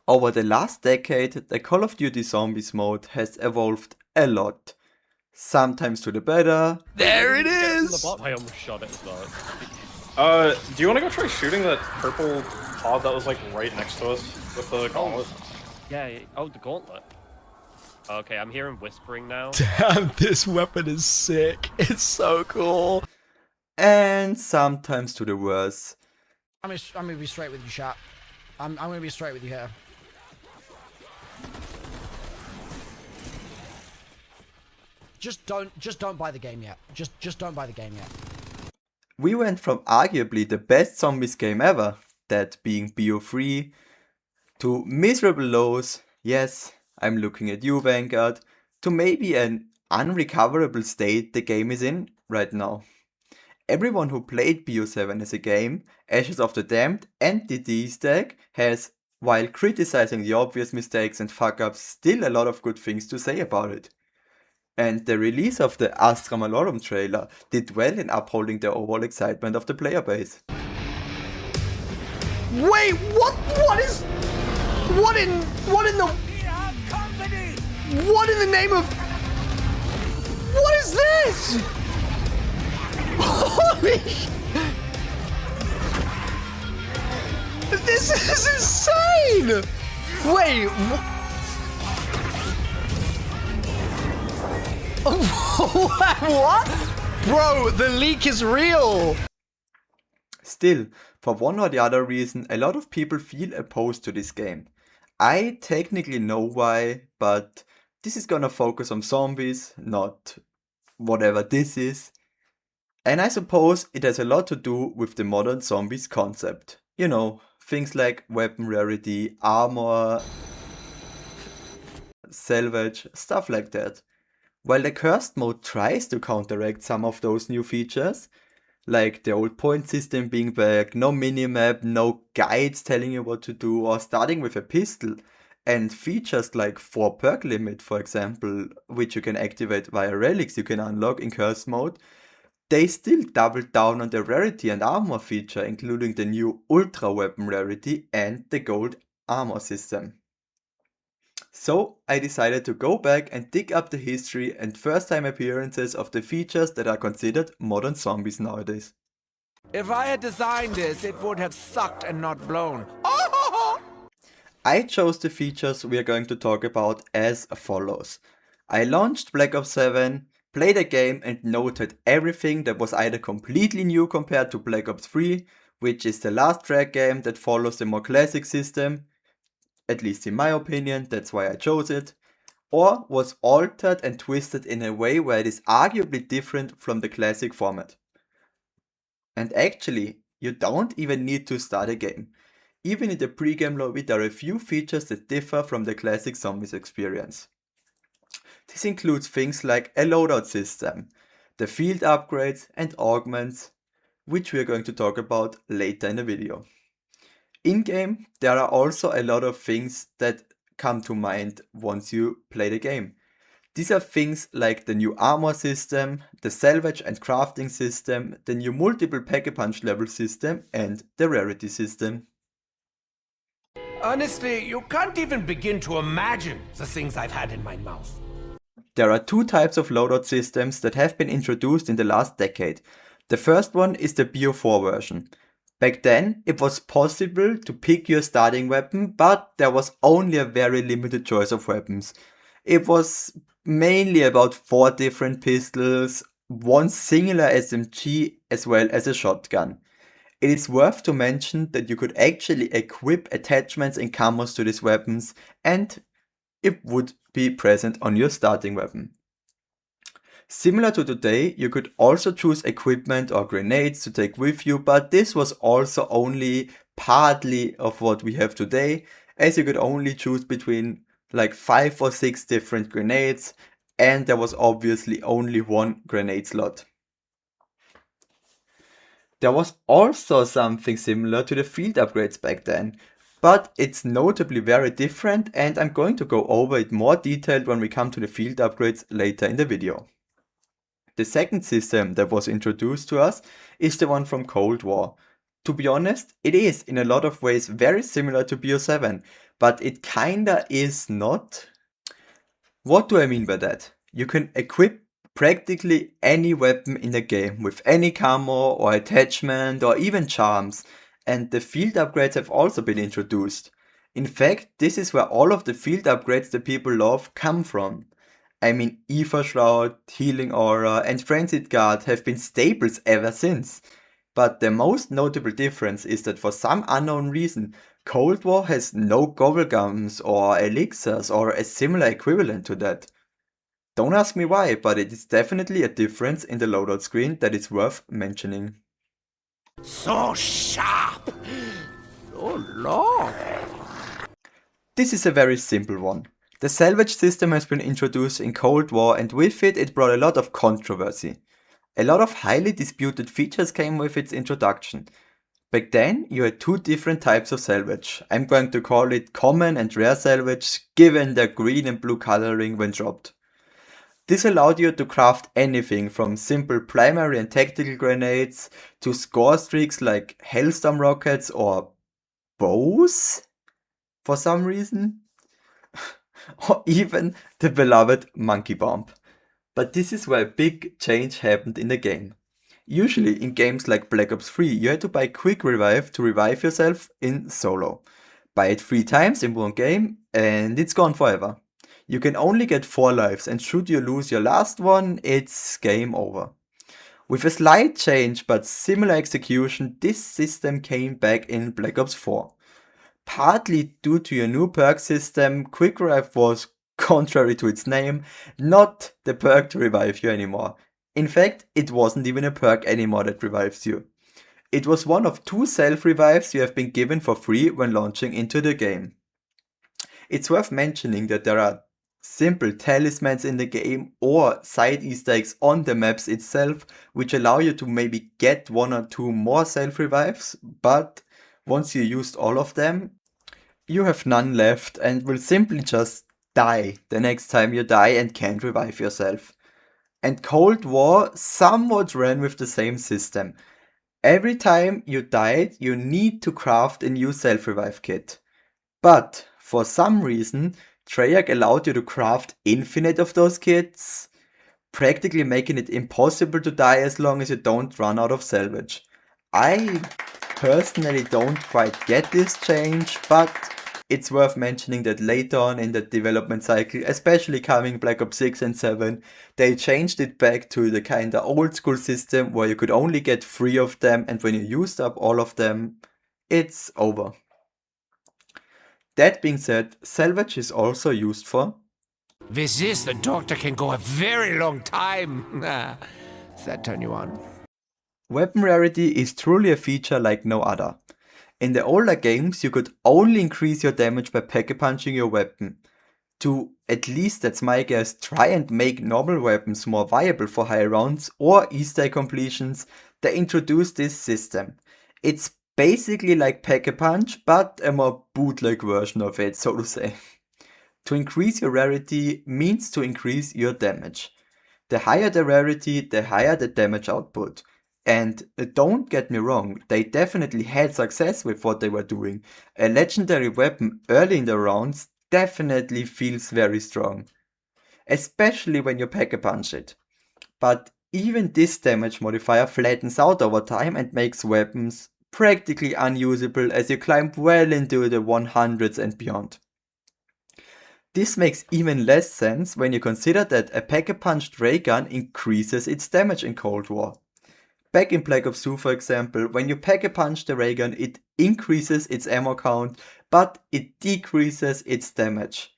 Over the last decade, the Call of Duty Zombies mode has evolved a lot. Sometimes to the better. There it is! I almost shot it as well. Do you want to go try shooting that purple pod that was like right next to us with the gauntlet? Yeah, oh, the gauntlet. Okay, I'm hearing whispering now. Damn, this weapon is sick. It's so cool. And sometimes to the worse. I'm gonna be straight with you, chat. I'm gonna be straight with you here. Just don't buy the game yet. Just don't buy the game yet. We went from arguably the best zombies game ever, that being BO3, to miserable lows, yes, I'm looking at you, Vanguard, to maybe an unrecoverable state the game is in right now. Everyone who played BO7 as a game, Ashes of the Damned and the D-Stack has, while criticizing the obvious mistakes and fuck-ups, still a lot of good things to say about it. And the release of the Astra Malorum trailer did well in upholding the overall excitement of the player base. Wait, what in the name of... What is this? Holy... This is insane! Wait, what? Bro, the leak is real! Still, for one or the other reason, a lot of people feel opposed to this game. I technically know why, but this is gonna focus on zombies, not whatever this is. And I suppose it has a lot to do with the modern zombies concept. You know, things like weapon rarity, armor, salvage, stuff like that. While the cursed mode tries to counteract some of those new features, like the old point system being back, no minimap, no guides telling you what to do, or starting with a pistol, and features like 4 perk limit, for example, which you can activate via relics you can unlock in cursed mode, they still doubled down on the rarity and armor feature, including the new ultra weapon rarity and the gold armor system. So I decided to go back and dig up the history and first time appearances of the features that are considered modern zombies nowadays. If I had designed this, it would have sucked and not blown. I chose the features we are going to talk about as follows. I launched Black Ops 7, played a game and noted everything that was either completely new compared to Black Ops 3, which is the last frag game that follows the more classic system, at least in my opinion, that's why I chose it, or was altered and twisted in a way where it is arguably different from the classic format. And actually, you don't even need to start a game. Even in the pre-game lobby there are a few features that differ from the classic zombies experience. This includes things like a loadout system, the field upgrades and augments, which we are going to talk about later in the video. In-game, there are also a lot of things that come to mind once you play the game. These are things like the new armor system, the salvage and crafting system, the new multiple pack-a-punch level system, and the rarity system. Honestly, you can't even begin to imagine the things I've had in my mouth. There are 2 types of loadout systems that have been introduced in the last decade. The first one is the BO4 version. Back then, it was possible to pick your starting weapon, but there was only a very limited choice of weapons. It was mainly about 4 different pistols, 1 singular SMG as well as a shotgun. It is worth to mention that you could actually equip attachments and combos to these weapons and it would be present on your starting weapon. Similar to today, you could also choose equipment or grenades to take with you, but this was also only partly of what we have today, as you could only choose between like 5 or 6 different grenades, and there was obviously only 1 grenade slot. There was also something similar to the field upgrades back then, but it's notably very different and I'm going to go over it more detailed when we come to the field upgrades later in the video. The second system that was introduced to us is the one from Cold War. To be honest, it is in a lot of ways very similar to BO7, but it kinda is not. What do I mean by that? You can equip practically any weapon in the game with any camo or attachment or even charms, and the field upgrades have also been introduced. In fact, this is where all of the field upgrades that people love come from. I mean, Aether Shroud, Healing Aura, and Frenzied Guard have been staples ever since. But the most notable difference is that for some unknown reason, Cold War has no gobblegums or elixirs or a similar equivalent to that. Don't ask me why, but it is definitely a difference in the loadout screen that is worth mentioning. So sharp. So long. This is a very simple one. The salvage system has been introduced in Cold War, and with it brought a lot of controversy. A lot of highly disputed features came with its introduction. Back then, you had two different types of salvage. I'm going to call it common and rare salvage, given their green and blue coloring when dropped. This allowed you to craft anything from simple primary and tactical grenades to score streaks like Hellstorm rockets or bows for some reason. Or even the beloved monkey bomb. But this is where a big change happened in the game. Usually in games like Black Ops 3, you had to buy Quick Revive to revive yourself in solo. Buy it 3 times in one game and it's gone forever. You can only get 4 lives, and should you lose your last one, it's game over. With a slight change but similar execution, this system came back in Black Ops 4. Partly due to your new perk system, Quick Revive was, contrary to its name, not the perk to revive you anymore. In fact, it wasn't even a perk anymore that revives you. It was one of 2 self-revives you have been given for free when launching into the game. It's worth mentioning that there are simple talismans in the game or side Easter eggs on the maps itself, which allow you to maybe get 1 or 2 more self-revives, but once you used all of them, you have none left and will simply just die the next time you die and can't revive yourself. And Cold War somewhat ran with the same system. Every time you died, you need to craft a new self-revive kit. But for some reason, Treyarch allowed you to craft infinite of those kits, practically making it impossible to die as long as you don't run out of salvage. I personally don't quite get this change, but it's worth mentioning that later on in the development cycle, especially coming Black Ops 6 and 7, they changed it back to the kinda old school system where you could only get 3 of them, and when you used up all of them, it's over. That being said, salvage is also used for With this, the doctor can go a very long time. Does that turn you on? weapon rarity is truly a feature like no other. In the older games, you could only increase your damage by pack-a-punching your weapon. To, at least that's my guess, try and make normal weapons more viable for high rounds or Easter egg completions, they introduced this system. It's basically like pack-a-punch, but a more bootleg version of it, so to say. To increase your rarity means to increase your damage. The higher the rarity, the higher the damage output. And don't get me wrong, they definitely had success with what they were doing. A legendary weapon early in the rounds definitely feels very strong. Especially when you pack-a-punch it. But even this damage modifier flattens out over time and makes weapons practically unusable as you climb well into the 100s and beyond. This makes even less sense when you consider that a pack-a-punched ray gun increases its damage in Cold War. Back in Black Ops 2, for example, when you pack-a-punch the ray gun, it increases its ammo count, but it decreases its damage.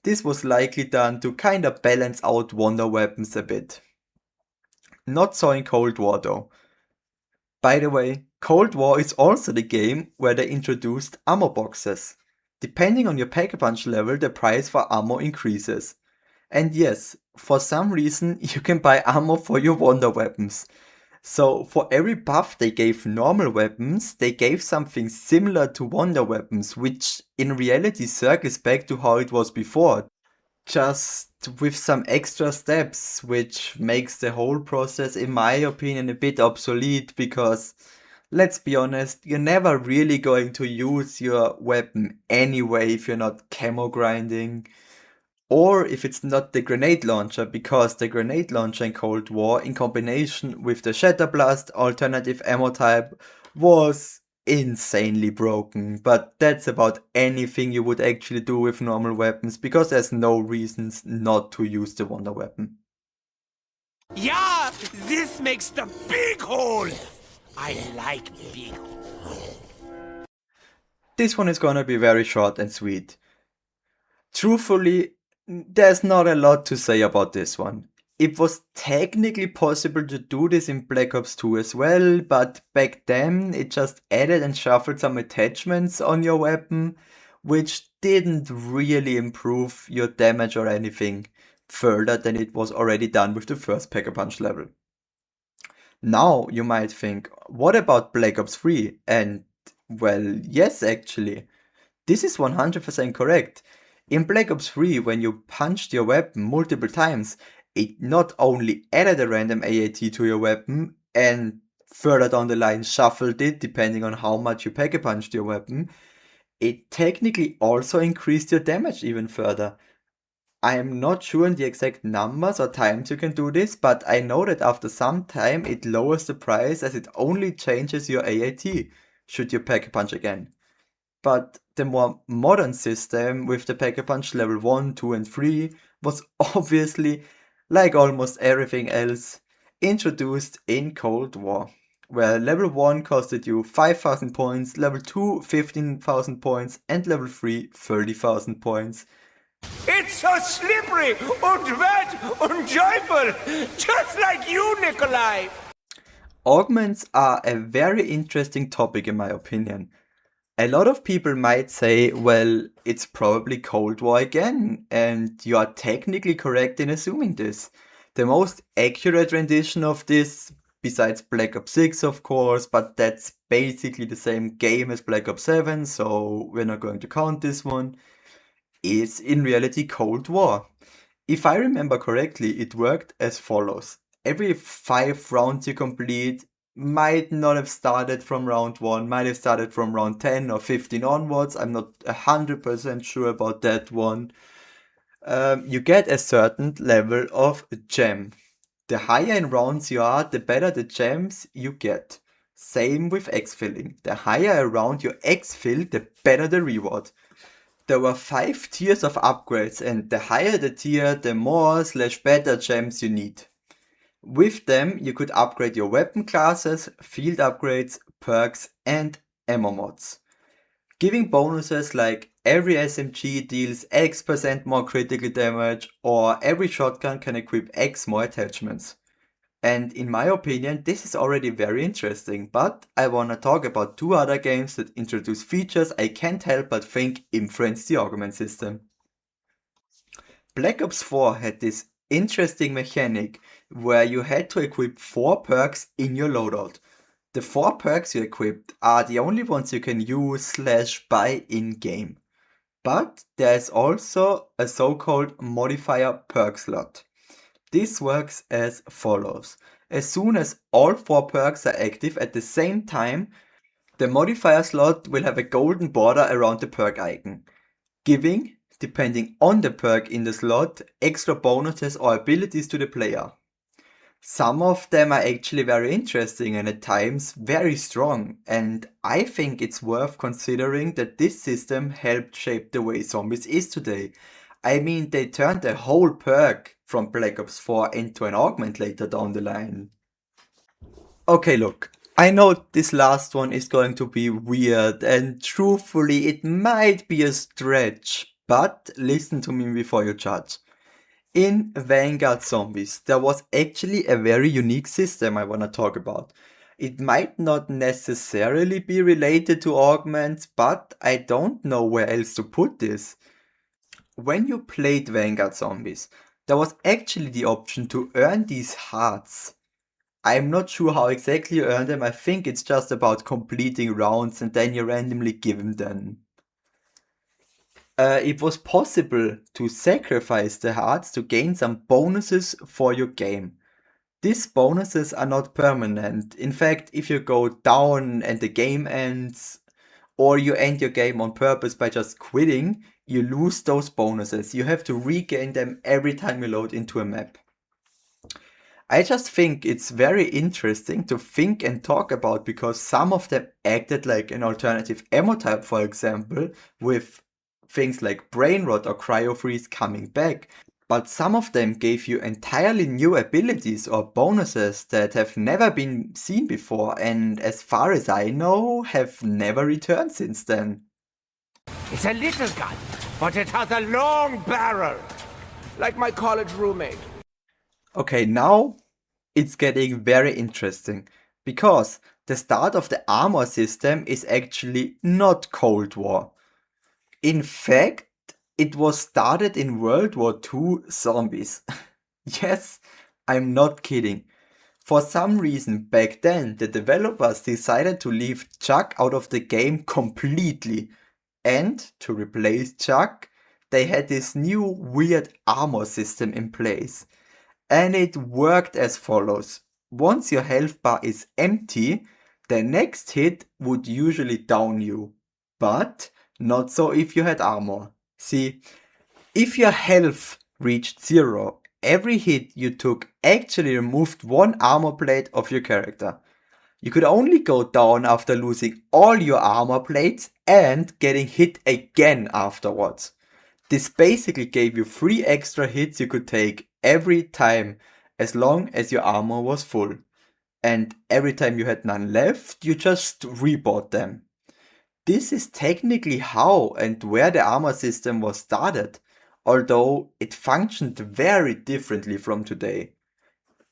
This was likely done to kinda balance out wonder weapons a bit. Not so in Cold War though. By the way, Cold War is also the game where they introduced ammo boxes. Depending on your pack-a-punch level, the price for ammo increases. And yes, for some reason, you can buy ammo for your wonder weapons. So for every buff they gave normal weapons, they gave something similar to wonder weapons, which in reality circles back to how it was before, just with some extra steps, which makes the whole process, in my opinion, a bit obsolete because, Let's be honest, you're never really going to use your weapon anyway if you're not camo grinding. Or if it's not the grenade launcher, because the grenade launcher in Cold War, in combination with the Shatterblast alternative ammo type, was insanely broken. But that's about anything you would actually do with normal weapons, because there's no reasons not to use the Wonder Weapon. Yeah, this makes the big hole. I like big holes. This one is gonna be very short and sweet. Truthfully, there's not a lot to say about this one. It was technically possible to do this in Black Ops 2 as well, but back then it just added and shuffled some attachments on your weapon, which didn't really improve your damage or anything further than it was already done with the first Pack-a-Punch level. Now you might think, what about Black Ops 3? And well, yes, actually. This is 100% correct. In Black Ops 3, when you punched your weapon multiple times, it not only added a random AAT to your weapon and further down the line shuffled it depending on how much you pack-a-punched your weapon, it technically also increased your damage even further. I am not sure on the exact numbers or times you can do this, but I know that after some time it lowers the price as it only changes your AAT should you pack-a-punch again. But the more modern system with the Pack-a-Punch level 1, 2 and 3 was obviously, like almost everything else, introduced in Cold War, where level 1 costed you 5,000 points, level 2 15,000 points and level 3 30,000 points. It's so slippery and wet and joyful, just like you, Nikolai. Augments are a very interesting topic in my opinion. A lot of people might say, well, it's probably Cold War again, and you are technically correct in assuming this. The most accurate rendition of this, besides Black Ops 6 of course, but that's basically the same game as Black Ops 7, so we're not going to count this one, is in reality Cold War. If I remember correctly, it worked as follows. Every 5 rounds you complete might not have started from round 1, might have started from round 10 or 15 onwards. I'm not 100% sure about that one. You get a certain level of gem. The higher in rounds you are, the better the gems you get. Same with exfilling. The higher a round you exfil, the better the reward. There were 5 tiers of upgrades, and the higher the tier, the more/better gems you need. With them, you could upgrade your weapon classes, field upgrades, perks, and ammo mods. Giving bonuses like every SMG deals X% more critical damage, or every shotgun can equip X more attachments. And in my opinion, this is already very interesting, but I wanna talk about 2 other games that introduce features I can't help but think influence the augment system. Black Ops 4 had this interesting mechanic where you had to equip 4 perks in your loadout. The 4 perks you equipped are the only ones you can use/buy in-game. But there's also a so-called modifier perk slot. This works as follows. As soon as all 4 perks are active at the same time, the modifier slot will have a golden border around the perk icon, giving, depending on the perk in the slot, extra bonuses or abilities to the player. Some of them are actually very interesting and at times very strong, and I think it's worth considering that this system helped shape the way Zombies is today. I mean, they turned a whole perk from Black Ops 4 into an augment later down the line. Okay, look, I know this last one is going to be weird and truthfully it might be a stretch, but listen to me before you judge. In Vanguard Zombies, there was actually a very unique system I want to talk about. It might not necessarily be related to augments, but I don't know where else to put this. When you played Vanguard Zombies, there was actually the option to earn these hearts. I'm not sure how exactly you earn them, I think it's just about completing rounds and then you randomly give them. It was possible to sacrifice the hearts to gain some bonuses for your game. These bonuses are not permanent. In fact, if you go down and the game ends, or you end your game on purpose by just quitting, you lose those bonuses. You have to regain them every time you load into a map. I just think it's very interesting to think and talk about because some of them acted like an alternative ammo type, for example, with things like brain rot or cryo freeze coming back. But some of them gave you entirely new abilities or bonuses that have never been seen before and as far as I know have never returned since then. It's a little gun, but it has a long barrel. Like my college roommate. Okay, now it's getting very interesting because the start of the armor system is actually not Cold War. In fact, it was started in World War II zombies. Yes, I'm not kidding. For some reason back then, the developers decided to leave Chuck out of the game completely. And to replace Chuck, they had this new weird armor system in place. And it worked as follows. Once your health bar is empty, the next hit would usually down you. But not so if you had armor. See, if your health reached 0, every hit you took actually removed one armor plate of your character. You could only go down after losing all your armor plates and getting hit again afterwards. This basically gave you 3 extra hits you could take every time as long as your armor was full. And every time you had none left, you just rebought them. This is technically how and where the armor system was started, although it functioned very differently from today.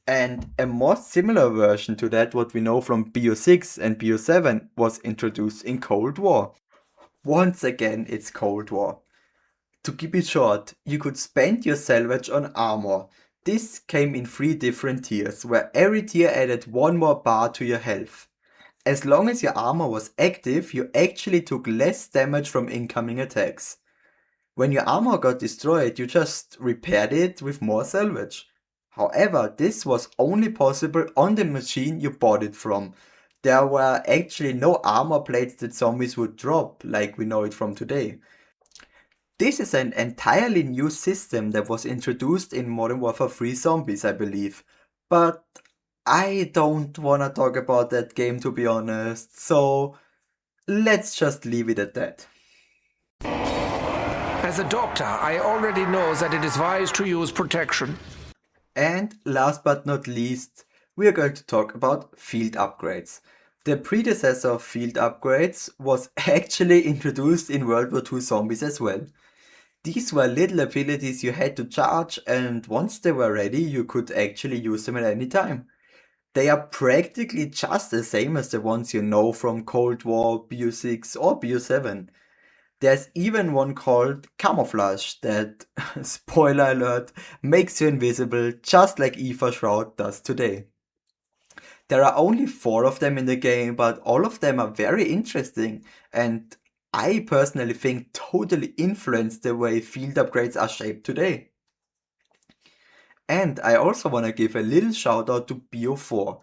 And a more similar version to that, what we know from BO6 and BO7, was introduced in Cold War. Once again, it's Cold War. To keep it short, you could spend your salvage on armor. This came in 3 different tiers, where every tier added 1 more bar to your health. As long as your armor was active, you actually took less damage from incoming attacks. When your armor got destroyed, you just repaired it with more salvage. However, this was only possible on the machine you bought it from. There were actually no armor plates that zombies would drop, like we know it from today. This is an entirely new system that was introduced in Modern Warfare 3 Zombies, I believe. But I don't wanna talk about that game, to be honest, so let's just leave it at that. As a doctor, I already know that it is wise to use protection. And last but not least, we are going to talk about field upgrades. The predecessor of field upgrades was actually introduced in World War II Zombies as well. These were little abilities you had to charge, and once they were ready, you could actually use them at any time. They are practically just the same as the ones you know from Cold War, BO6 or BO7. There's even one called Camouflage that, spoiler alert, makes you invisible just like Aether Shroud does today. There are only 4 of them in the game, but all of them are very interesting and I personally think totally influenced the way field upgrades are shaped today. And I also want to give a little shout out to BO4.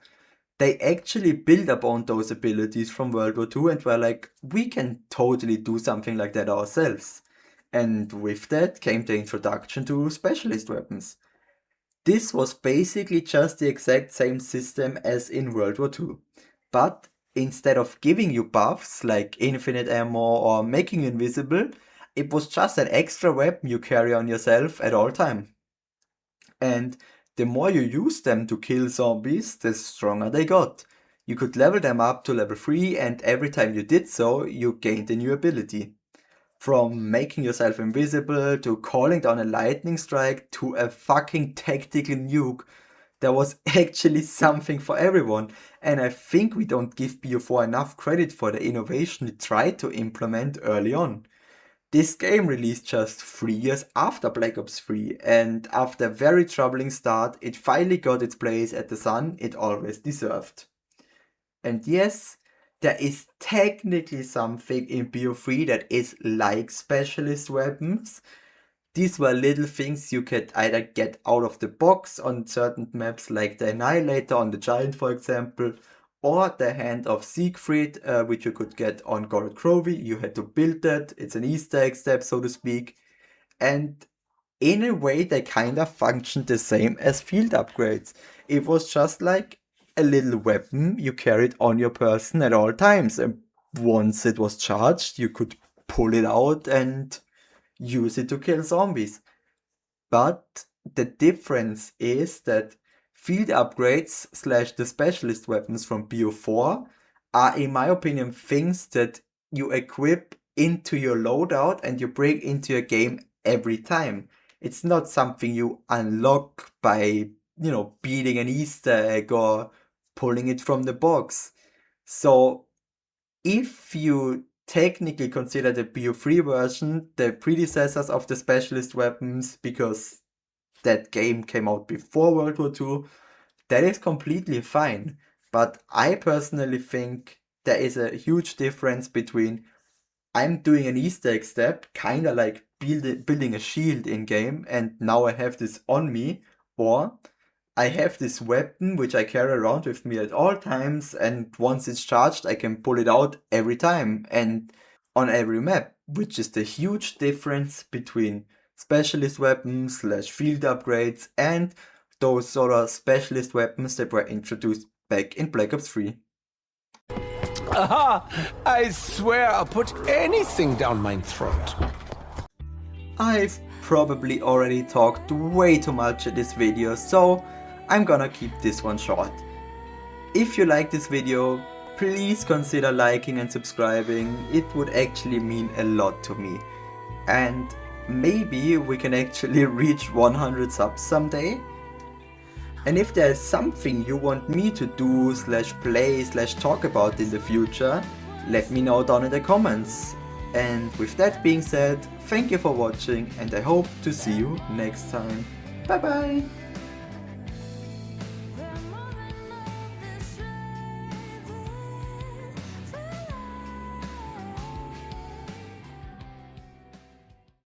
They actually build upon those abilities from World War II and were like, we can totally do something like that ourselves. And with that came the introduction to specialist weapons. This was basically just the exact same system as in World War II. But instead of giving you buffs like infinite ammo or making you invisible, it was just an extra weapon you carry on yourself at all time. And the more you use them to kill zombies, the stronger they got. You could level them up to level 3 and every time you did so, you gained a new ability. From making yourself invisible to calling down a lightning strike to a fucking tactical nuke, there was actually something for everyone. And I think we don't give BO4 enough credit for the innovation it tried to implement early on. This game released just 3 years after Black Ops 3, and after a very troubling start, it finally got its place at the sun it always deserved. And yes, there is technically something in BO3 that is like specialist weapons. these were little things you could either get out of the box on certain maps like the Annihilator on the Giant, for example, or the Hand of Siegfried, which you could get on Gold Crovy. You had to build that. It's an Easter egg step, so to speak. And in a way, they kind of functioned the same as field upgrades. It was just like a little weapon you carried on your person at all times. And once it was charged, you could pull it out and use it to kill zombies. But the difference is that field upgrades / the specialist weapons from BO4 are, in my opinion, things that you equip into your loadout and you bring into your game every time. It's not something you unlock by, beating an Easter egg or pulling it from the box. So if you technically consider the BO3 version the predecessors of the specialist weapons, because that game came out before World War II, that is completely fine. But I personally think there is a huge difference between I'm doing an Easter egg step, kind of like building a shield in game, and now I have this on me, or I have this weapon which I carry around with me at all times, and once it's charged, I can pull it out every time and on every map, which is the huge difference between specialist weapons / field upgrades and those sort of specialist weapons that were introduced back in Black Ops 3. Aha! I swear I'll put anything down my throat. I've probably already talked way too much in this video, so I'm gonna keep this one short. If you like this video, please consider liking and subscribing. It would actually mean a lot to me. And maybe we can actually reach 100 subs someday. And if there's something you want me to do / play / talk about in the future, let me know down in the comments. And with that being said, thank you for watching and I hope to see you next time. Bye bye!